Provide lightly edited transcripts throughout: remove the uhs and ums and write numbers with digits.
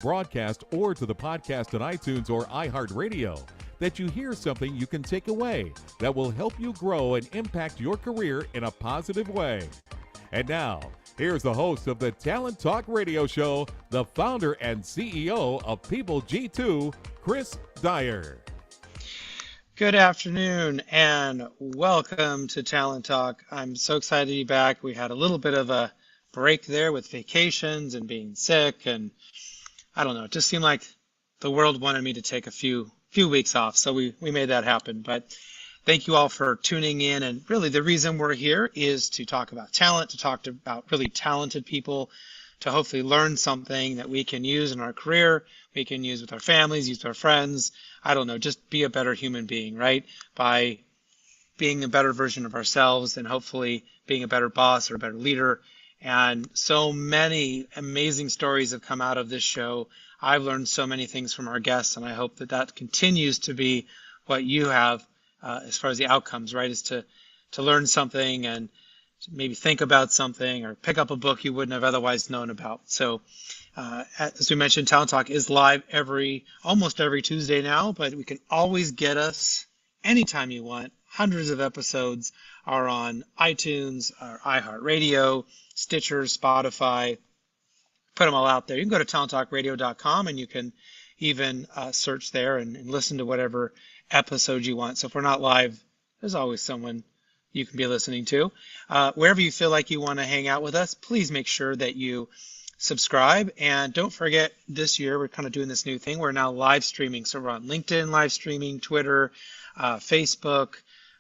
broadcast or to the podcast on iTunes or iHeartRadio, that you hear something you can take away that will help you grow and impact your career in a positive way. And now, here's the host of the Talent Talk radio show, the founder and CEO of People G2, Chris Dyer. Good afternoon and welcome to Talent Talk. I'm so excited to be back. We had a little bit of a break there with vacations and being sick, and I don't know, it just seemed like the world wanted me to take a few weeks off, so we made that happen. But thank you all for tuning in, and really the reason we're here is to talk about talent, to talk about really talented people, to hopefully learn something that we can use in our career, we can use with our families, use with our friends. I don't know, just be a better human being, right? By being a better version of ourselves and hopefully being a better boss or a better leader. And so many amazing stories have come out of this show. I've learned so many things from our guests, and I hope that that continues to be what you have as far as the outcomes, right? Is to learn something and maybe think about something or pick up a book you wouldn't have otherwise known about. So as we mentioned, Talent Talk is live almost every Tuesday now, but we can always get us anytime you want. Hundreds of episodes are on iTunes, or iHeartRadio, Stitcher, Spotify. Put them all out there. You can go to talenttalkradio.com and you can even search there and listen to whatever episode you want. So if we're not live, there's always someone you can be listening to. Wherever you feel like you want to hang out with us, please make sure that you subscribe. And don't forget, this year we're kind of doing this new thing. We're now live streaming. So we're on LinkedIn live streaming, Twitter, Facebook,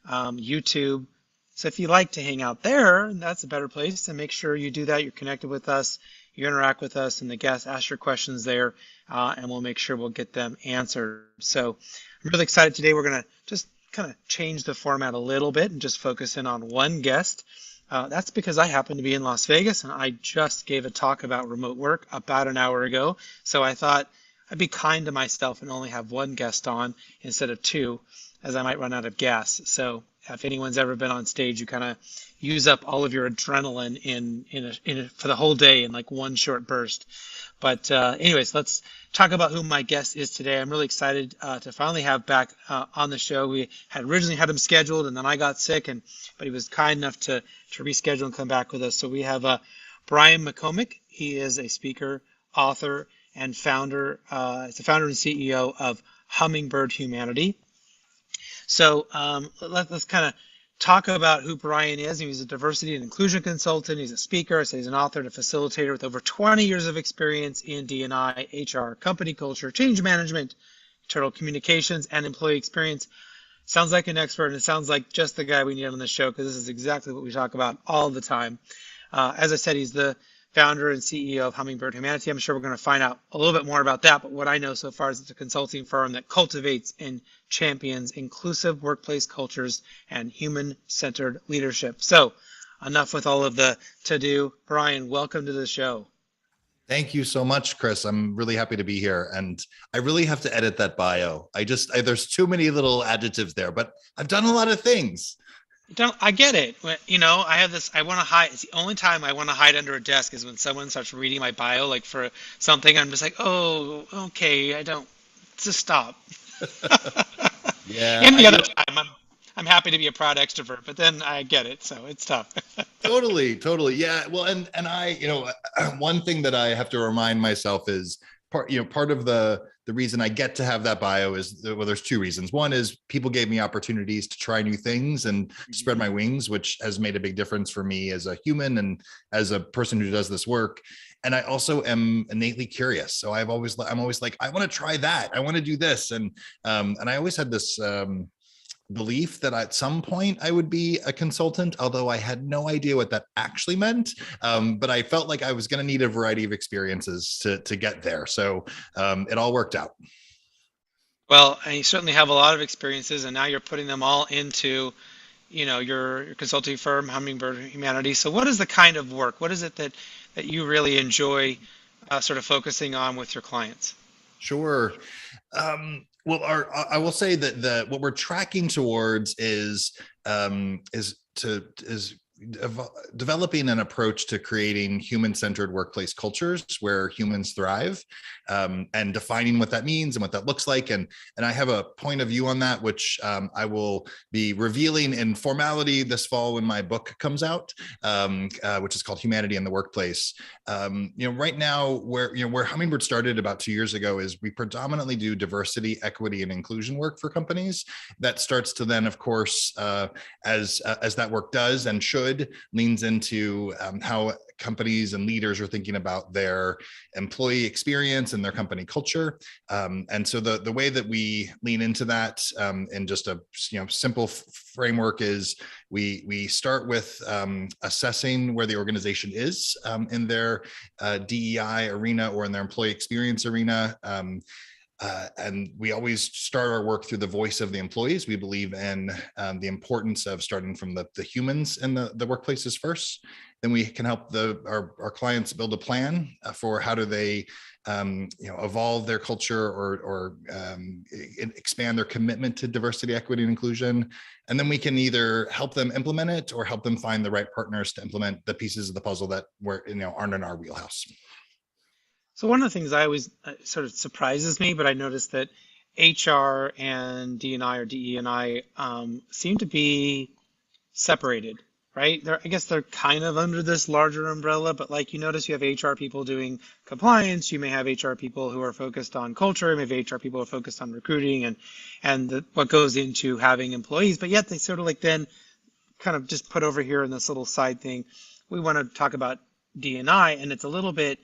YouTube. So if you like to hang out there, that's a better place to make sure you do that. You're connected with us, you interact with us, and the guests ask your questions there, and we'll make sure we'll get them answered. So I'm really excited today. We're going to just kind of change the format a little bit and just focus in on one guest. That's because I happen to be in Las Vegas, and I just gave a talk about remote work about an hour ago. So I thought I'd be kind to myself and only have one guest on instead of two, as I might run out of gas. So if anyone's ever been on stage, you kind of use up all of your adrenaline for the whole day in like one short burst. But anyways, let's talk about who my guest is today. I'm really excited to finally have back on the show. We had originally had him scheduled, and then I got sick, but he was kind enough to reschedule and come back with us. So we have Brian McComak. He is a speaker, author, and founder. He's the founder and CEO of Hummingbird Humanity. So let's kind of talk about who Brian is. He's a diversity and inclusion consultant. He's a speaker. So he's an author and a facilitator with over 20 years of experience in D&I, HR, company culture, change management, internal communications, and employee experience. Sounds like an expert, and it sounds like just the guy we need on the show, because this is exactly what we talk about all the time. As I said, he's the founder and CEO of Hummingbird Humanity. I'm sure we're going to find out a little bit more about that, but what I know so far is it's a consulting firm that cultivates and champions inclusive workplace cultures and human-centered leadership. So enough with all of the to-do. Brian, welcome to the show. Thank you so much, Chris. I'm really happy to be here. And I really have to edit that bio. There's too many little adjectives there, but I've done a lot of things. I get it. I have this, I want to hide. It's the only time I want to hide under a desk is when someone starts reading my bio, like for something. I'm just like, oh, okay, just stop. Yeah. Any other time, I'm happy to be a proud extrovert, but then I get it, so it's tough. Totally. Yeah. Well, and I, one thing that I have to remind myself is part of the reason I get to have that bio is, well, there's two reasons. One is people gave me opportunities to try new things and spread my wings, which has made a big difference for me as a human and as a person who does this work. And I also am innately curious. So I'm always like, I want to try that. I want to do this. And I always had this belief that at some point I would be a consultant, although I had no idea what that actually meant. But I felt like I was going to need a variety of experiences to get there. So it all worked out. Well, and you certainly have a lot of experiences, and now you're putting them all into, your consulting firm, Hummingbird Humanity. So what is the kind of work? What is it that you really enjoy sort of focusing on with your clients? Sure. Well, I will say that what we're tracking towards is developing an approach to creating human-centered workplace cultures where humans thrive, and defining what that means and what that looks like. And I have a point of view on that, which I will be revealing in formality this fall when my book comes out, which is called Humanity in the Workplace. Right now, where Hummingbird started about 2 years ago is we predominantly do diversity, equity, and inclusion work for companies. That starts to then, of course, as that work does and should, leans into how companies and leaders are thinking about their employee experience and their company culture. And so the way that we lean into that in just a simple framework is we start with assessing where the organization is in their DEI arena or in their employee experience arena. And we always start our work through the voice of the employees. We believe in the importance of starting from the humans in the workplaces first. Then we can help our clients build a plan for how do they evolve their culture or expand their commitment to diversity, equity, and inclusion. And then we can either help them implement it or help them find the right partners to implement the pieces of the puzzle that aren't in our wheelhouse. So one of the things I always sort of surprises me, but I noticed that HR and D&I or DE&I seem to be separated, right? I guess they're kind of under this larger umbrella, but like you notice you have HR people doing compliance, you may have HR people who are focused on culture, maybe HR people are focused on recruiting and what goes into having employees, but yet they sort of like then kind of just put over here in this little side thing. We want to talk about D&I, and it's a little bit,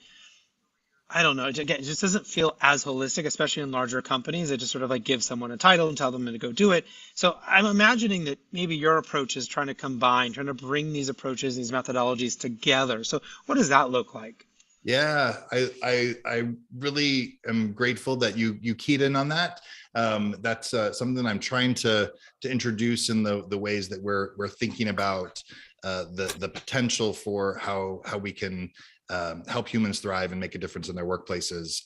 I don't know. Again, it just doesn't feel as holistic, especially in larger companies. It just sort of like give someone a title and tell them to go do it. So I'm imagining that maybe your approach is trying to bring these approaches, these methodologies together. So what does that look like? Yeah, I really am grateful that you keyed in on that. That's something I'm trying to introduce in the ways that we're thinking about the potential for how we can help humans thrive and make a difference in their workplaces.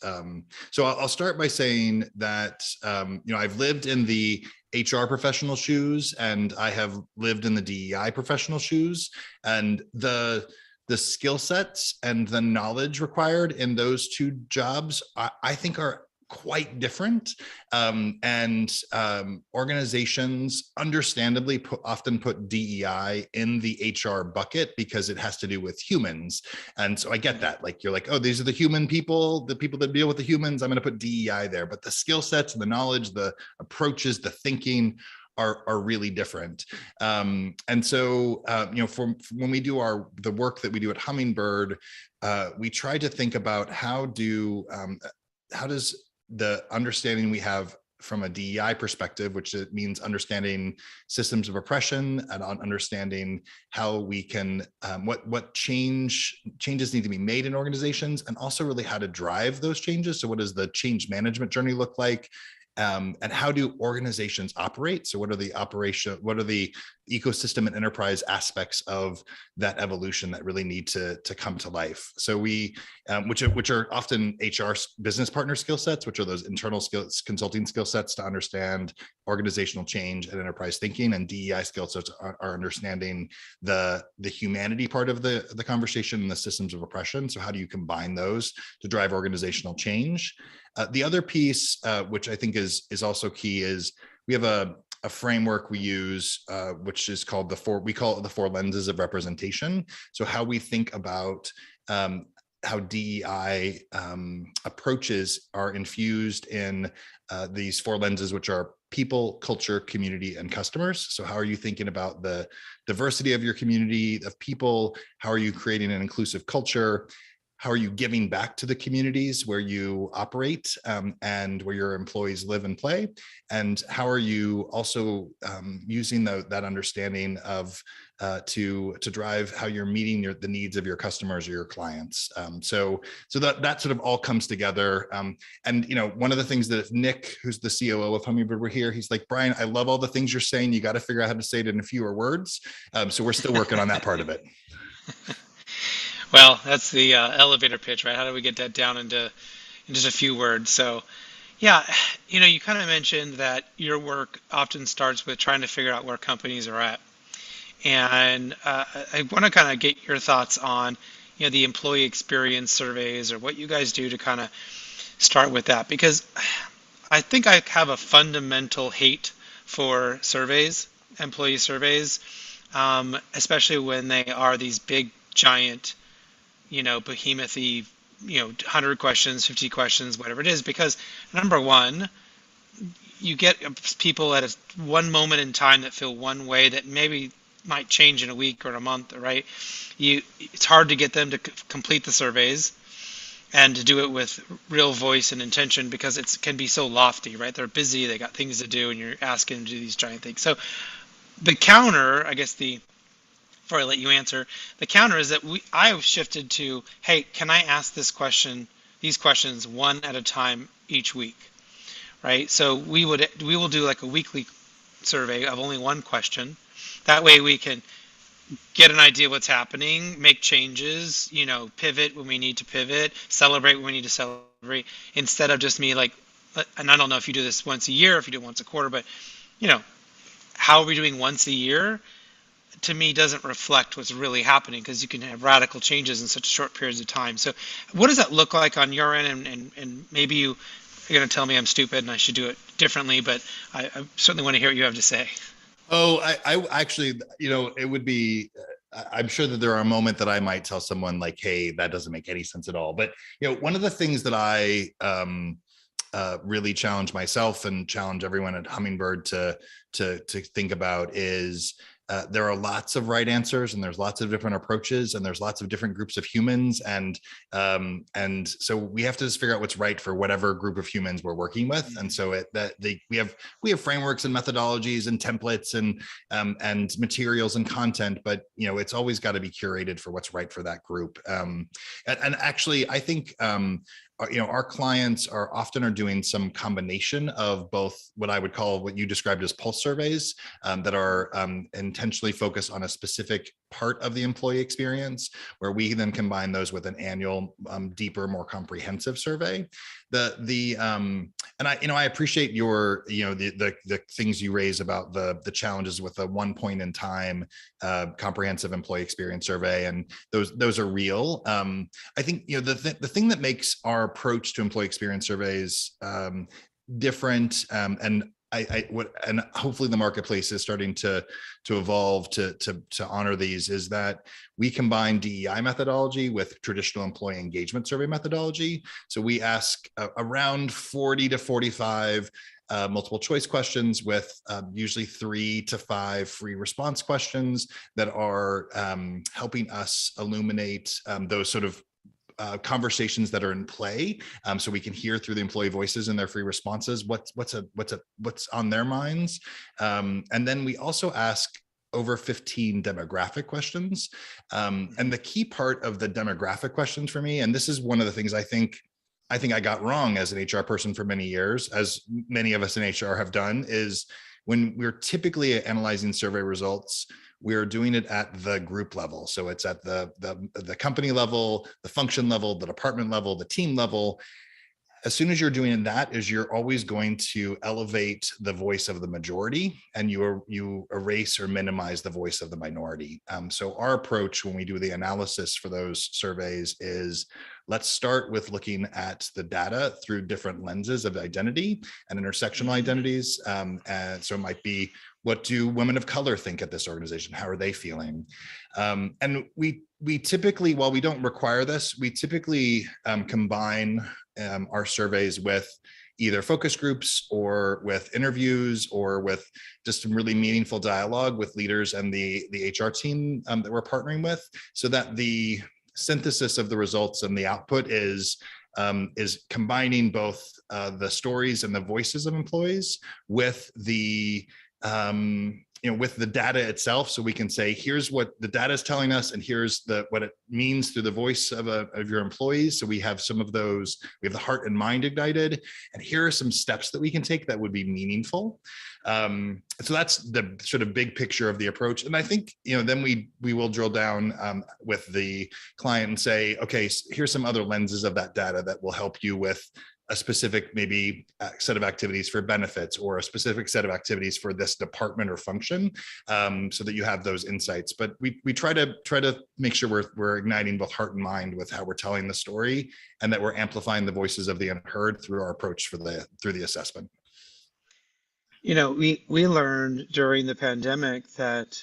So I'll start by saying that I've lived in the HR professional shoes and I have lived in the DEI professional shoes, and the skill sets and the knowledge required in those two jobs, I think are quite different. And organizations understandably often put DEI in the HR bucket because it has to do with humans. And so I get that. Like, you're like, oh, these are the human people, the people that deal with the humans, I'm going to put DEI there. But the skill sets, the knowledge, the approaches, the thinking are really different. And so, when we do the work that we do at Hummingbird, we try to think about how does the understanding we have from a DEI perspective, which it means understanding systems of oppression and understanding how we can, what changes need to be made in organizations, and also really how to drive those changes. So what does the change management journey look like? And how do organizations operate? So what are the ecosystem and enterprise aspects of that evolution that really need to come to life? So we, which are often HR business partner skill sets, which are those internal skills, consulting skill sets to understand organizational change and enterprise thinking, and DEI skill sets are understanding the humanity part of the conversation and the systems of oppression. So how do you combine those to drive organizational change? The other piece, which I think is also key, is we have a framework we use, which is called we call it the 4 lenses of representation. So how we think about how DEI approaches are infused in these 4 lenses, which are people, culture, community, and customers. So how are you thinking about the diversity of your community of people? How are you creating an inclusive culture? How are you giving back to the communities where you operate and where your employees live and play? And how are you also using that understanding of to drive how you're meeting the needs of your customers or your clients? So that sort of all comes together. And one of the things that if Nick, who's the COO of Hummingbird, were here, he's like, Brian, I love all the things you're saying. You got to figure out how to say it in fewer words. So we're still working on that part of it. Well, that's the elevator pitch, right? How do we get that down into just a few words? So, yeah, you kind of mentioned that your work often starts with trying to figure out where companies are at. And I want to kind of get your thoughts on, the employee experience surveys, or what you guys do to kind of start with that, because I think I have a fundamental hate for surveys, employee surveys, especially when they are these big, giant, behemoth-y, 100 questions, 50 questions, whatever it is, because number one, you get people at one moment in time that feel one way that maybe might change in a week or a month, right? It's hard to get them to complete the surveys and to do it with real voice and intention, because it can be so lofty, right? They're busy, they got things to do, and you're asking them to do these giant things. So the counter, I guess, before I let you answer, the counter is that I have shifted to, hey, can I ask these questions one at a time each week, right? So we will do like a weekly survey of only one question. That way we can get an idea of what's happening, make changes, pivot when we need to pivot, celebrate when we need to celebrate, instead of just me like, and I don't know if you do this once a year, if you do it once a quarter, but how are we doing once a year? To me, doesn't reflect what's really happening, because you can have radical changes in such short periods of time. So what does that look like on your end? And maybe you're going to tell me I'm stupid and I should do it differently, but I certainly want to hear what you have to say. Oh, I actually, it would be, I'm sure that there are a moment that I might tell someone like, hey, that doesn't make any sense at all. But, one of the things that I really challenge myself and challenge everyone at Hummingbird to think about is, there are lots of right answers, and there's lots of different approaches, and there's lots of different groups of humans, and so we have to just figure out what's right for whatever group of humans we're working with. And so we have frameworks and methodologies and templates and materials and content, but it's always got to be curated for what's right for that group. And actually, I think our clients are doing some combination of both what I would call what you described as pulse surveys that are intentionally focused on a specific part of the employee experience, where we then combine those with an annual, deeper, more comprehensive survey. And I appreciate your the things you raise about the challenges with the one point in time comprehensive employee experience survey, and those are real. I think the thing that makes our approach to employee experience surveys different, and and hopefully the marketplace is starting to evolve to honor these, is that we combine DEI methodology with traditional employee engagement survey methodology. So we ask around 40 to 45 multiple choice questions with usually 3 to 5 free response questions that are helping us illuminate those sort of conversations that are in play, so we can hear through the employee voices and their free responses what's on their minds. And then we also ask over 15 demographic questions. And the key part of the demographic questions for me, and this is one of the things I think I got wrong as an HR person for many years, as many of us in HR have done, is when we're typically analyzing survey results, we're doing it at the group level. So it's at the company level, the function level, the department level, the team level. As soon as you're doing that, is you're always going to elevate the voice of the majority, and you erase or minimize the voice of the minority. So our approach when we do the analysis for those surveys is, let's start with looking at the data through different lenses of identity and intersectional identities. And so it might be, what do women of color think at this organization? How are they feeling? And we typically, while we don't require this, we typically combine our surveys with either focus groups or with interviews or with just some really meaningful dialogue with leaders and the HR team that we're partnering with, so that the synthesis of the results and the output is combining both the stories and the voices of employees with the with the data itself, so we can say, here's what the data is telling us, and here's what it means through the voice of your employees. So we have some of those, we have the heart and mind ignited, and here are some steps that we can take that would be meaningful. So that's the sort of big picture of the approach. And I think, then we will drill down with the client and say, okay, here's some other lenses of that data that will help you with a specific maybe set of activities for benefits or a specific set of activities for this department or function, so that you have those insights. But we try to make sure we're igniting both heart and mind with how we're telling the story, and that we're amplifying the voices of the unheard through our approach through the assessment. We learned during the pandemic that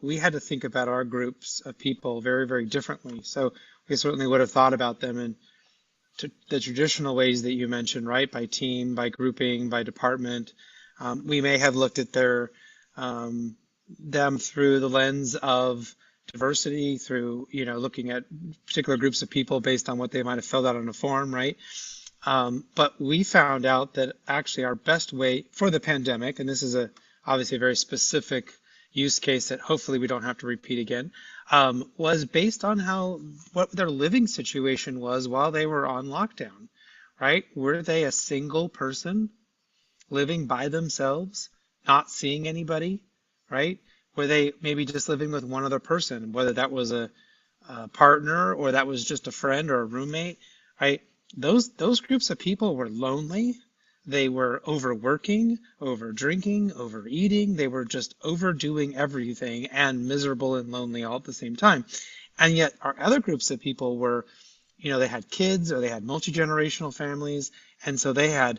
we had to think about our groups of people very, very differently. So we certainly would have thought about them in the traditional ways that you mentioned, right? By team, by grouping, by department. We may have looked at them through the lens of diversity, through, looking at particular groups of people based on what they might have filled out on a form, right? But we found out that actually our best way for the pandemic, and this is obviously a very specific use case that hopefully we don't have to repeat again, was based on what their living situation was while they were on lockdown, right? Were they a single person living by themselves, not seeing anybody, right? Were they maybe just living with one other person, whether that was a partner or that was just a friend or a roommate, right? Those groups of people were lonely. They were overworking, over drinking, overeating. They were just overdoing everything and miserable and lonely all at the same time. And yet our other groups of people were, they had kids or they had multi-generational families. And so they had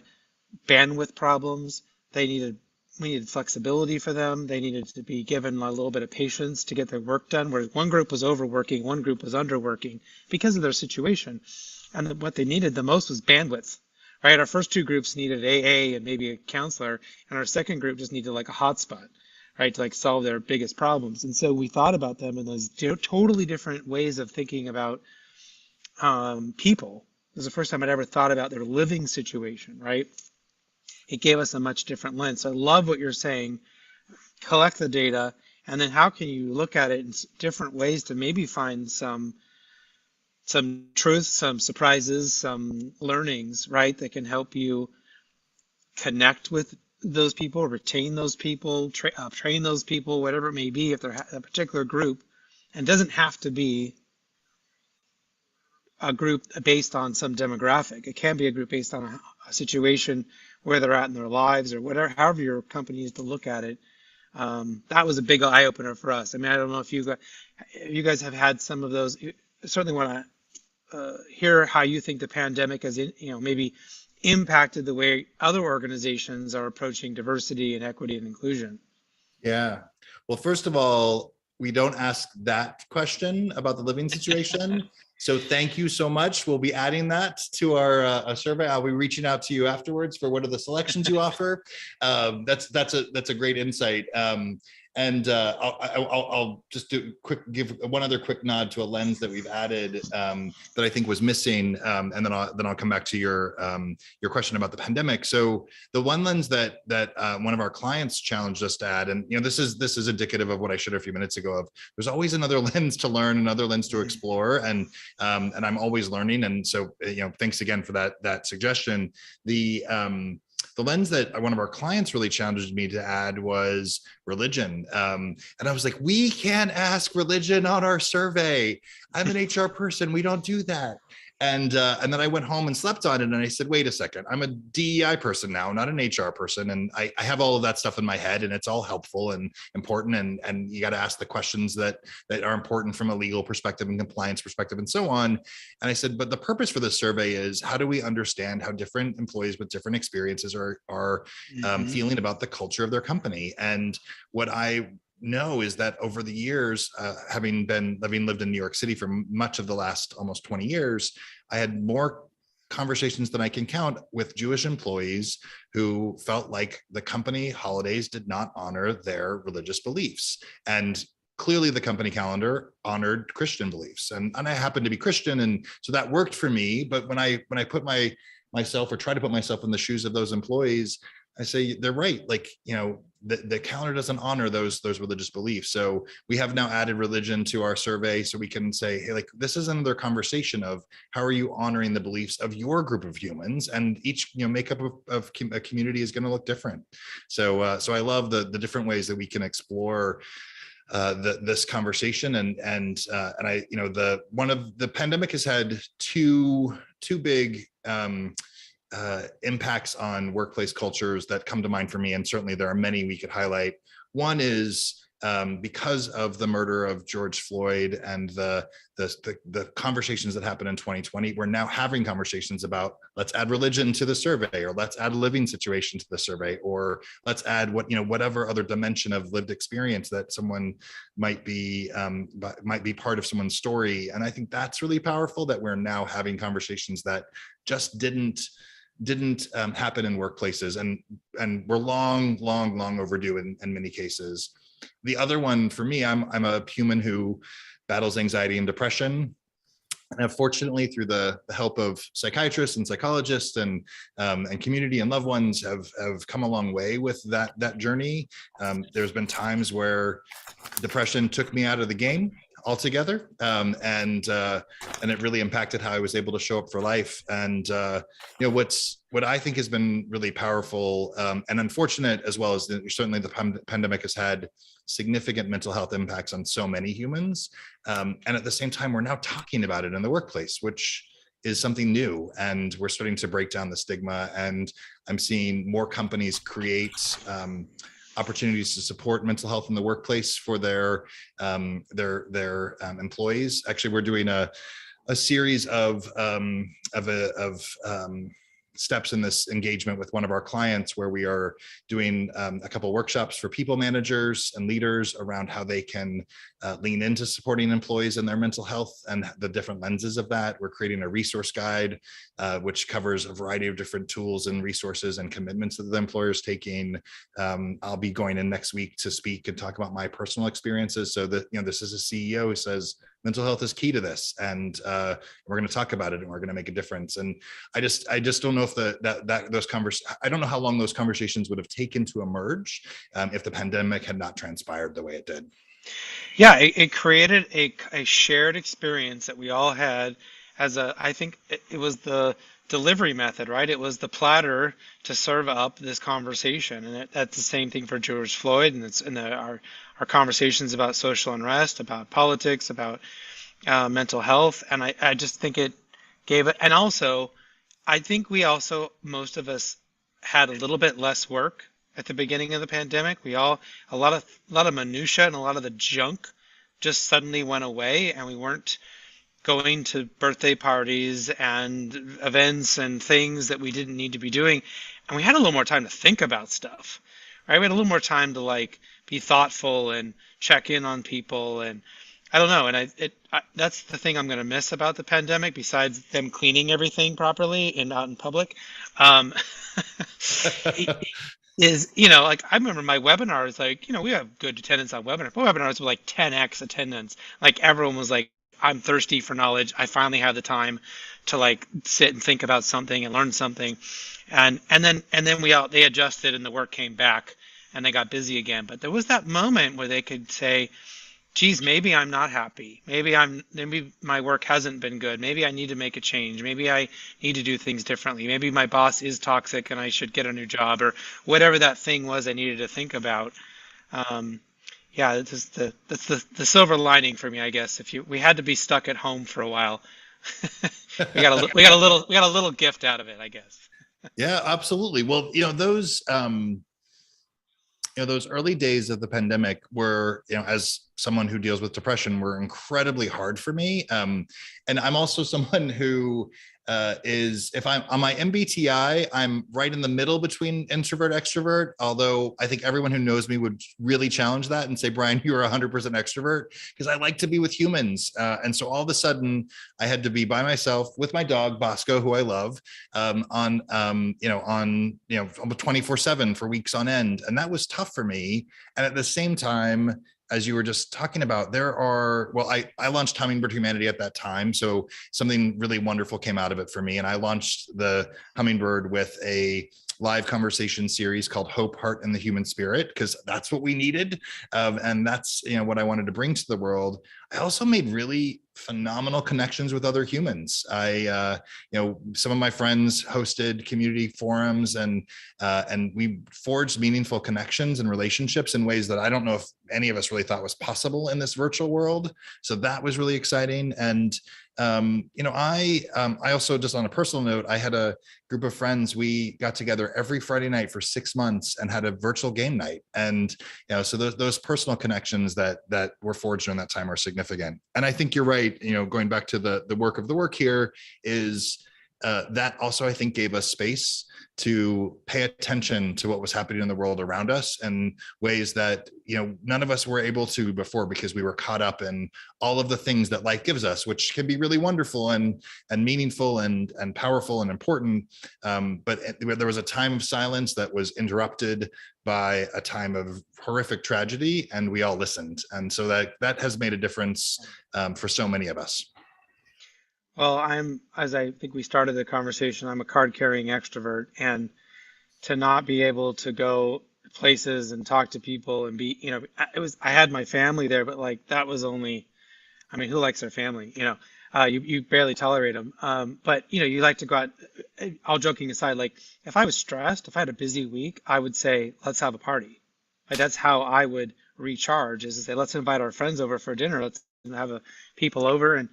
bandwidth problems. We needed flexibility for them. They needed to be given a little bit of patience to get their work done, whereas one group was overworking, one group was underworking because of their situation. And what they needed the most was bandwidth, right? Our first two groups needed AA and maybe a counselor, and our second group just needed like a hotspot, right, to like solve their biggest problems. And so we thought about them in those totally different ways of thinking about people. It was the first time I'd ever thought about their living situation, right? It gave us a much different lens. So I love what you're saying. Collect the data, and then how can you look at it in different ways to maybe find some truth, some surprises, some learnings, right, that can help you connect with those people, retain those people, train those people, whatever it may be, if they're a particular group. And it doesn't have to be a group based on some demographic. It can be a group based on a situation where they're at in their lives or whatever, however your company is to look at it. That was a big eye opener for us. I mean, I don't know if you guys have had some of those. Certainly want to hear how you think the pandemic has, maybe impacted the way other organizations are approaching diversity and equity and inclusion. Yeah. Well, first of all, we don't ask that question about the living situation. So thank you so much. We'll be adding that to our survey. I'll be reaching out to you afterwards for what are the selections you offer. That's a great insight. And I'll just give one other quick nod to a lens that we've added that I think was missing, and then I'll come back to your question about the pandemic. So the one lens that one of our clients challenged us to add, and this is indicative of what I shared a few minutes ago. Of there's always another lens to learn, another lens to explore, and I'm always learning. And so thanks again for that suggestion. The lens that one of our clients really challenged me to add was religion. And I was like, we can't ask religion on our survey. I'm an HR person. We don't do that. And then I went home and slept on it. And I said, wait a second, I'm a DEI person now, not an HR person. And I have all of that stuff in my head, and it's all helpful and important. And you got to ask the questions that are important from a legal perspective and compliance perspective and so on. And I said, but the purpose for this survey is how do we understand how different employees with different experiences are feeling about the culture of their company? And what I know is that over the years, having lived in New York City for much of the last almost 20 years, I had more conversations than I can count with Jewish employees who felt like the company holidays did not honor their religious beliefs. And clearly the company calendar honored Christian beliefs. And I happen to be Christian. And so that worked for me. But when I put myself or try to put myself in the shoes of those employees, I say they're right. Like, the calendar doesn't honor those religious beliefs. So we have now added religion to our survey, so we can say, hey, like, this is another conversation of how are you honoring the beliefs of your group of humans, and each makeup of a community is going to look different. So I love the different ways that we can explore this conversation, and I the pandemic has had two big impacts on workplace cultures that come to mind for me, and certainly there are many we could highlight. One is because of the murder of George Floyd and the conversations that happened in 2020, we're now having conversations about, let's add religion to the survey, or let's add a living situation to the survey, or let's add whatever other dimension of lived experience that someone might be part of someone's story. And I think that's really powerful, that we're now having conversations that just didn't happen in workplaces, and we're long overdue in many cases. The other one for me, I'm a human who battles anxiety and depression. And fortunately, through the help of psychiatrists and psychologists and community and loved ones, have come a long way with that journey. There's been times where depression took me out of the game altogether, and it really impacted how I was able to show up for life. And what I think has been really powerful and unfortunate, as well as certainly the pandemic has had significant mental health impacts on so many humans. And at the same time, we're now talking about it in the workplace, which is something new, and we're starting to break down the stigma. And I'm seeing more companies create opportunities to support mental health in the workplace for their employees. Actually, we're doing a series of steps in this engagement with one of our clients, where we are doing a couple workshops for people managers and leaders around how they can lean into supporting employees in their mental health and the different lenses of that. We're creating a resource guide, which covers a variety of different tools and resources and commitments that the employer is taking. I'll be going in next week to speak and talk about my personal experiences. So that, this is a CEO who says mental health is key to this, and we're going to talk about it, and we're going to make a difference. And I just don't know if I don't know how long those conversations would have taken to emerge if the pandemic had not transpired the way it did. Yeah, it created a shared experience that we all had I think it was the delivery method, right? It was the platter to serve up this conversation. And that's the same thing for George Floyd, and our conversations about social unrest, about politics, about mental health. And I just think it gave it, and also, I think most of us had a little bit less work at the beginning of the pandemic. A lot of minutia and a lot of the junk just suddenly went away, and we weren't going to birthday parties and events and things that we didn't need to be doing. And we had a little more time to think about stuff, right? We had a little more time to be thoughtful and check in on people. And I don't know. And that's the thing I'm going to miss about the pandemic, besides them cleaning everything properly and out in public. Is, I remember my webinars, we have good attendance on webinars. My webinars were 10x attendance. Everyone was I'm thirsty for knowledge. I finally have the time to sit and think about something and learn something. And then they adjusted, and the work came back, and they got busy again. But there was that moment where they could say, geez, maybe I'm not happy. Maybe my work hasn't been good. Maybe I need to make a change. Maybe I need to do things differently. Maybe my boss is toxic and I should get a new job, or whatever that thing was I needed to think about. Yeah, that's the silver lining for me, I guess. We had to be stuck at home for a while, we got a little gift out of it, I guess. Yeah, absolutely. Well, those early days of the pandemic were, as someone who deals with depression, were incredibly hard for me. And I'm also someone who if I'm on my MBTI, I'm right in the middle between introvert, extrovert, although I think everyone who knows me would really challenge that and say, Brian, you are 100% extrovert, because I like to be with humans. And so all of a sudden I had to be by myself with my dog, Bosco, who I love, on 24/7 for weeks on end. And that was tough for me. And at the same time, as you were just talking about, I launched Hummingbird Humanity at that time. So something really wonderful came out of it for me. And I launched the Hummingbird with a live conversation series called Hope, Heart, and the Human Spirit, because that's what we needed. And that's, what I wanted to bring to the world. I also made really phenomenal connections with other humans. Some of my friends hosted community forums, and we forged meaningful connections and relationships in ways that I don't know if any of us really thought was possible in this virtual world. So that was really exciting. And I also, just on a personal note, I had a group of friends. We got together every Friday night for 6 months and had a virtual game night. And, so those personal connections that were forged during that time are significant. And I think you're right. Going back to the work here is, that also, I think, gave us space to pay attention to what was happening in the world around us in ways that, none of us were able to before, because we were caught up in all of the things that life gives us, which can be really wonderful and meaningful and powerful and important. But there was a time of silence that was interrupted by a time of horrific tragedy, and we all listened. And so that has made a difference for so many of us. Well, as I think we started the conversation, I'm a card-carrying extrovert, and to not be able to go places and talk to people and be, I had my family there, but like that was only, I mean, who likes their family? You barely tolerate them. But you like to go out. All joking aside, like if I was stressed, if I had a busy week, I would say, let's have a party. Like that's how I would recharge, is to say, let's invite our friends over for dinner. Let's have people over, and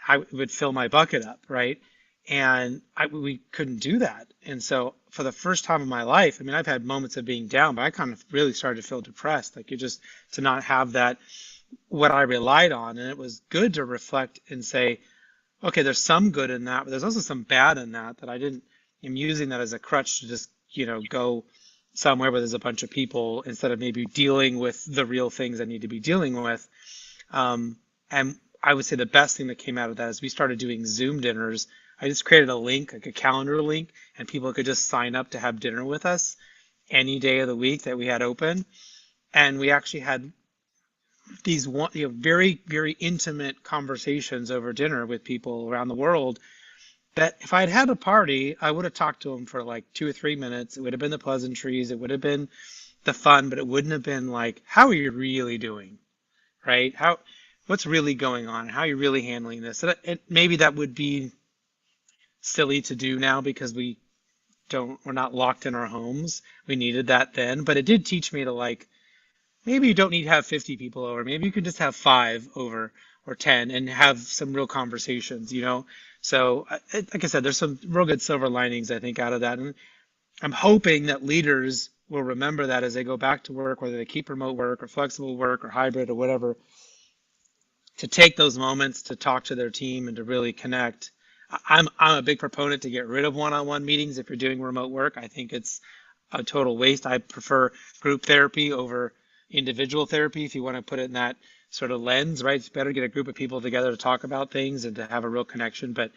I would fill my bucket up, right? And we couldn't do that. And so for the first time in my life, I mean, I've had moments of being down, but I kind of really started to feel depressed. Like to not have that, what I relied on. And it was good to reflect and say, okay, there's some good in that, but there's also some bad in that I'm using that as a crutch to just, go somewhere where there's a bunch of people instead of maybe dealing with the real things I need to be dealing with. And I would say the best thing that came out of that is we started doing Zoom dinners. I just created a link, like a calendar link, and people could just sign up to have dinner with us any day of the week that we had open. And we actually had these very, very intimate conversations over dinner with people around the world that if I had had a party, I would have talked to them for like 2 or 3 minutes. It would have been the pleasantries. It would have been the fun, but it wouldn't have been like, how are you really doing? Right? What's really going on? How are you really handling this? And maybe that would be silly to do now because we're not locked in our homes. We needed that then, but it did teach me to like, maybe you don't need to have 50 people over. Maybe you could just have 5 over or 10 and have some real conversations, So like I said, there's some real good silver linings, I think, out of that. And I'm hoping that leaders will remember that as they go back to work, whether they keep remote work or flexible work or hybrid or whatever, to take those moments to talk to their team and to really connect. I'm a big proponent to get rid of one-on-one meetings if you're doing remote work. I think it's a total waste. I prefer group therapy over individual therapy, if you want to put it in that sort of lens, right? It's better to get a group of people together to talk about things and to have a real connection. But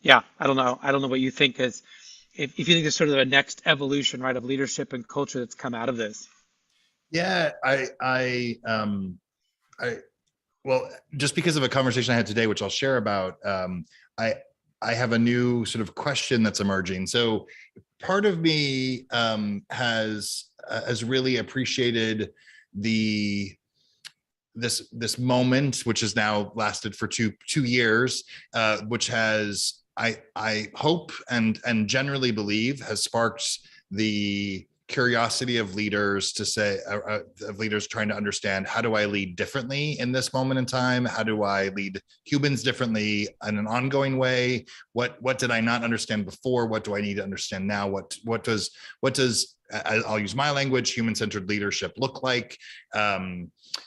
yeah, I don't know what you think is, if you think there's sort of a next evolution, right, of leadership and culture that's come out of this. Yeah, well, just because of a conversation I had today, which I'll share about, I have a new sort of question that's emerging. So part of me has really appreciated this moment, which has now lasted for two years, which has, I hope and generally believe, has sparked the curiosity of leaders to say, of leaders trying to understand, how do I lead differently in this moment in time? How do I lead humans differently in an ongoing way? What did I not understand before? What do I need to understand now? What does I'll use my language, human-centered leadership look like?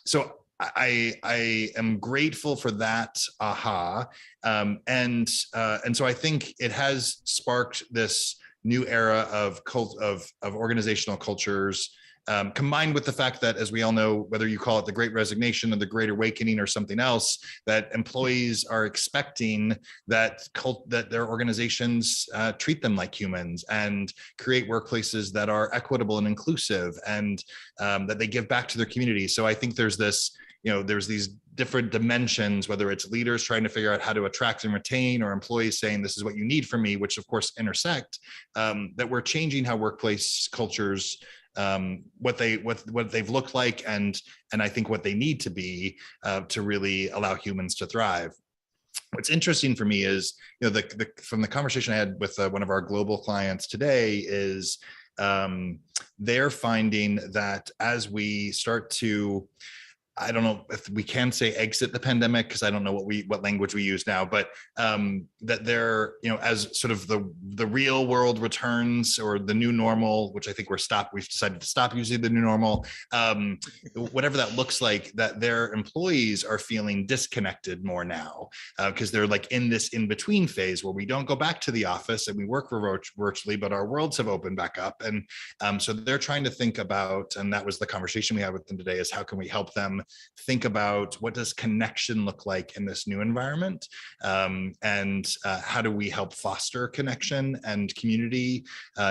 So I am grateful for that aha, and so I think it has sparked this new era of organizational cultures, combined with the fact that, as we all know, whether you call it the Great Resignation or the Great Awakening or something else, that employees are expecting that their organizations treat them like humans and create workplaces that are equitable and inclusive, and that they give back to their community. So I think there's these different dimensions, whether it's leaders trying to figure out how to attract and retain, or employees saying, this is what you need from me, which of course intersect, that we're changing how workplace cultures, what they've looked like, and I think what they need to be, to really allow humans to thrive. What's interesting for me is, from the conversation I had with one of our global clients today is, they're finding that as we start to I don't know if we can say exit the pandemic, because I don't know what language we use now, but that they're, as sort of the real world returns, or the new normal, which I think we've decided to stop using the new normal, whatever that looks like, that their employees are feeling disconnected more now, because they're like in this in-between phase where we don't go back to the office and we work virtually, but our worlds have opened back up. And so they're trying to think about, and that was the conversation we had with them today, is how can we help them think about what does connection look like in this new environment, and how do we help foster connection and community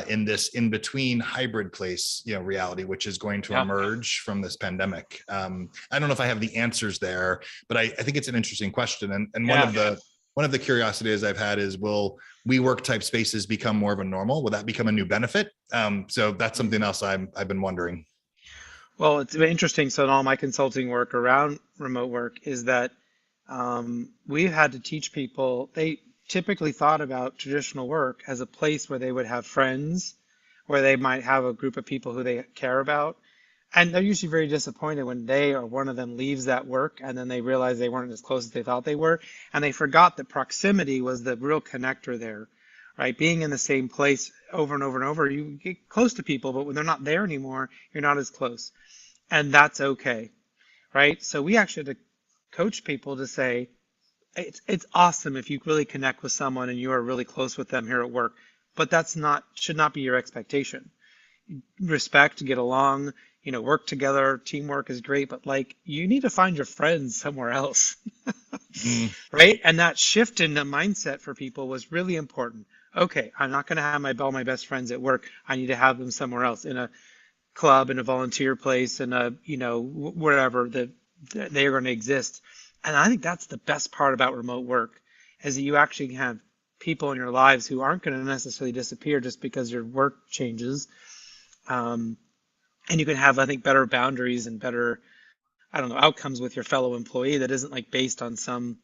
in this in-between hybrid place, reality, which is going to emerge from this pandemic. I don't know if I have the answers there, but I think it's an interesting question. And one of the curiosities I've had is, will WeWork type spaces become more of a normal? Will that become a new benefit? So that's something else I've been wondering. Well, it's been interesting. So in all my consulting work around remote work is that we've had to teach people, they typically thought about traditional work as a place where they would have friends, where they might have a group of people who they care about. And they're usually very disappointed when they or one of them leaves that work and then they realize they weren't as close as they thought they were. And they forgot that proximity was the real connector there, right? Being in the same place over and over and over, you get close to people, but when they're not there anymore, you're not as close. And that's okay, right? So we actually had to coach people to say, it's awesome if you really connect with someone and you are really close with them here at work, but should not be your expectation. Respect, get along, work together, teamwork is great, but you need to find your friends somewhere else, right? And that shift in the mindset for people was really important. Okay, I'm not going to have all my best friends at work. I need to have them somewhere else, in a club, in a volunteer place, in a, wherever that they are going to exist. And I think that's the best part about remote work, is that you actually have people in your lives who aren't going to necessarily disappear just because your work changes. And you can have, I think, better boundaries and better, outcomes with your fellow employee that isn't based on some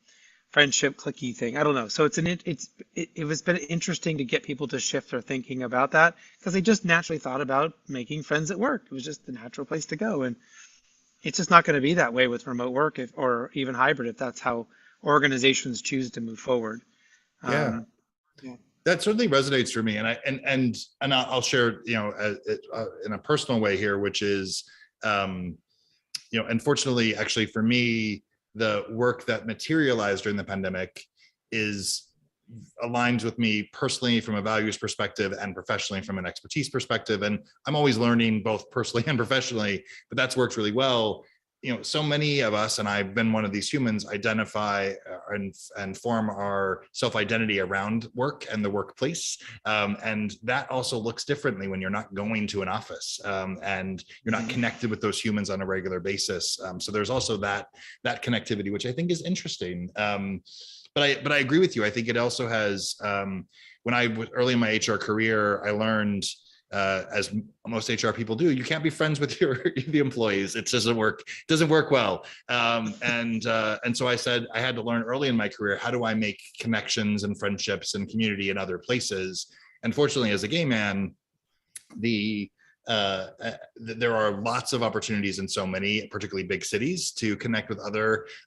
friendship clicky thing. I don't know. So it was been interesting to get people to shift their thinking about that, because they just naturally thought about making friends at work. It was just the natural place to go. And it's just not going to be that way with remote work or even hybrid, if that's how organizations choose to move forward. Yeah. That certainly resonates for me, and I'll share, in a personal way here, which is, unfortunately, actually for me, the work that materialized during the pandemic aligns with me personally from a values perspective and professionally from an expertise perspective, and I'm always learning both personally and professionally. But that's worked really well. So many of us, and I've been one of these humans, identify and form our self-identity around work and the workplace. And that also looks differently when you're not going to an office, and you're not connected with those humans on a regular basis. So there's also that connectivity, which I think is interesting. But I agree with you. I think it also has, when I was early in my HR career, I learned, as most HR people do, you can't be friends with the employees. It doesn't work well. And so I said I had to learn early in my career, how do I make connections and friendships and community in other places? And fortunately, as a gay man, there are lots of opportunities in so many, particularly big cities, to connect with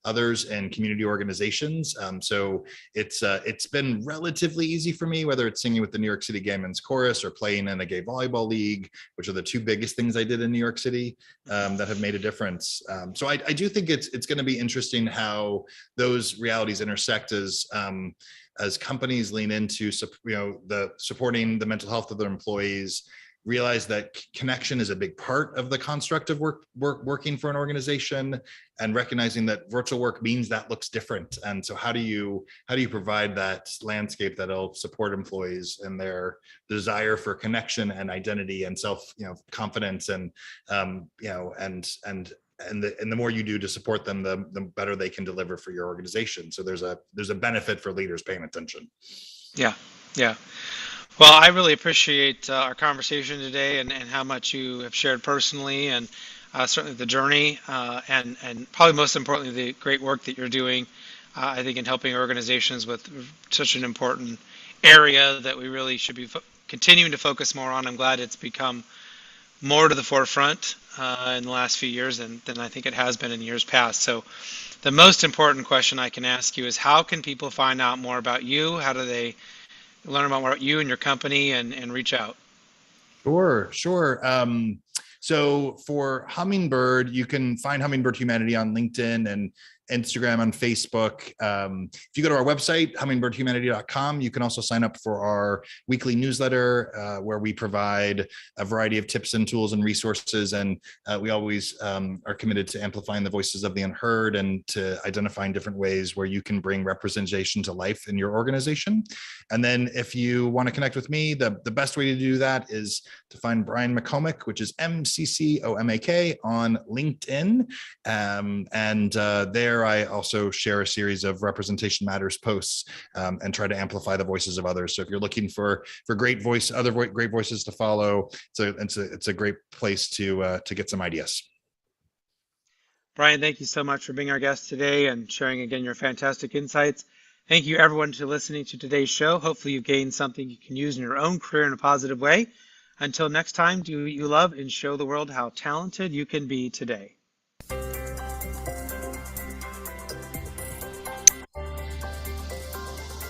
others and community organizations. So it's been relatively easy for me, whether it's singing with the New York City Gay Men's Chorus or playing in a gay volleyball league, which are the two biggest things I did in New York City, that have made a difference. So I do think it's going to be interesting how those realities intersect as companies lean into supporting the mental health of their employees, realize that connection is a big part of the construct of working for an organization, and recognizing that virtual work means that looks different. And so how do you provide that landscape that'll support employees in their desire for connection and identity and self confidence, and the more you do to support them, the better they can deliver for your organization. So there's a benefit for leaders paying attention. Yeah. Well, I really appreciate our conversation today, and how much you have shared personally, and certainly the journey, and probably most importantly, the great work that you're doing, I think, in helping organizations with such an important area that we really should be continuing to focus more on. I'm glad it's become more to the forefront in the last few years than I think it has been in years past. So the most important question I can ask you is, how can people find out more about you? How do they learn about more about you and your company and reach out? Sure. So for Hummingbird, you can find Hummingbird Humanity on LinkedIn and Instagram, on Facebook. If you go to our website, hummingbirdhumanity.com, you can also sign up for our weekly newsletter where we provide a variety of tips and tools and resources. And we always are committed to amplifying the voices of the unheard and to identifying different ways where you can bring representation to life in your organization. And then if you want to connect with me, the best way to do that is to find Brian McComak, which is McComak on LinkedIn. There I also share a series of Representation Matters posts and try to amplify the voices of others. So if you're looking for great voices to follow, it's a great place to get some ideas. Brian, thank you so much for being our guest today and sharing again your fantastic insights. Thank you everyone for listening to today's show. Hopefully you've gained something you can use in your own career in a positive way. Until next time, do what you love and show the world how talented you can be today.